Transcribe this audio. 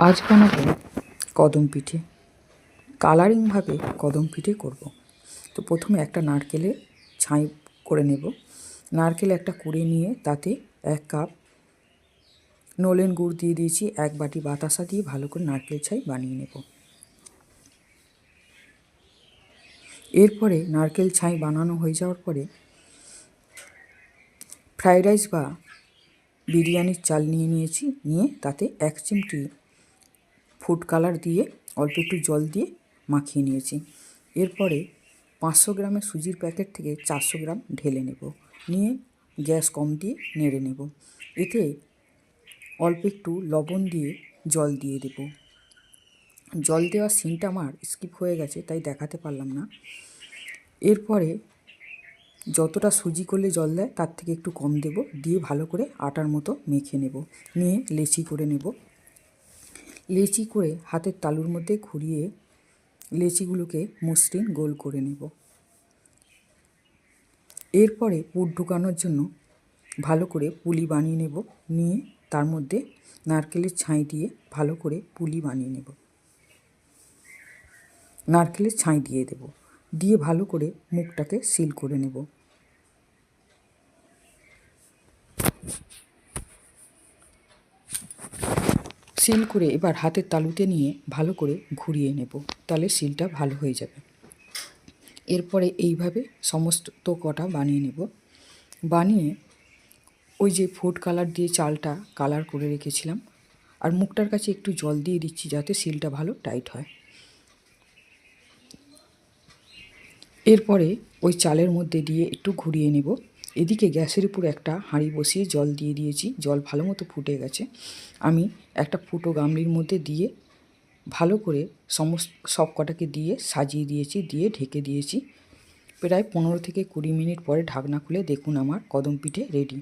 আজ বানাবো কদম পিঠে। কালারিংভাবে কদম পিঠে করব। তো প্রথমে একটা নারকেলে ছাই করে নেব। নারকেল একটা কুড়ে নিয়ে তাতে 1 কাপ নলেন গুড় দিয়ে দিয়েছি, 1 বাটি বাতাসা দিয়ে ভালো করে নারকেল ছাই বানিয়ে নেব। এরপরে নারকেল ছাই বানানো হয়ে যাওয়ার পরে ফ্রাইড রাইস বা বিরিয়ানির চাল নিয়েছি, নিয়ে তাতে 1 চিমটি ফুড কালার দিয়ে অল্প একটু জল দিয়ে মাখিয়ে নিয়েছি। এরপরে 500 গ্রামের সুজির প্যাকেট থেকে 400 গ্রাম ঢেলে নেব, নিয়ে গ্যাস কম দিয়ে নেড়ে নেব। এতে অল্প একটু লবণ দিয়ে জল দিয়ে দেব। জল দেওয়ার সিনটা আমার স্কিপ হয়ে গেছে, তাই দেখাতে পারলাম না। এরপরে যতটা সুজি করলে জল দেয় তার থেকে একটু কম দেব, দিয়ে ভালো করে আটার মতো মেখে নেব, নিয়ে লেচি করে নেব। লেচি করে হাতের তালুর মধ্যে ঘুরিয়ে লেচিগুলোকে মসৃণ গোল করে নেব। এরপরে পুর ঢুকানোর জন্য ভালো করে পুলি বানিয়ে নেব, নিয়ে তার মধ্যে নারকেলের ছাই দিয়ে ভালো করে পুলি বানিয়ে নেব। নারকেলের ছাই দিয়ে দেব, দিয়ে ভালো করে মুখটাকে সিল করে নেব। সিল করে এবার হাতের তালুতে নিয়ে ভালো করে ঘুরিয়ে নেব, তাহলে সিলটা ভালো হয়ে যাবে। এরপরে এইভাবে সমস্ত কটা বানিয়ে নেব। বানিয়ে ওই যে ফুড কালার দিয়ে চালটা কালার করে রেখেছিলাম, আর মুখটার কাছে একটু জল দিয়ে দিচ্ছি যাতে সিলটা ভালো টাইট হয়। এরপরে ওই চালের মধ্যে দিয়ে একটু ঘুরিয়ে নেব। এদিকে গ্যাসের উপর একটা হাঁড়ি বসিয়ে জল দিয়ে দিয়েছি, জল ভালো মতো ফুটে গেছে। আমি একটা ফুটো গামলির মধ্যে দিয়ে ভালো করে সব কটাকে দিয়ে সাজিয়ে দিয়েছি, দিয়ে ঢেকে দিয়েছি। প্রায় 15 থেকে 20 মিনিট পরে ঢাকনা খুলে দেখুন আমার কদম পিঠে রেডি।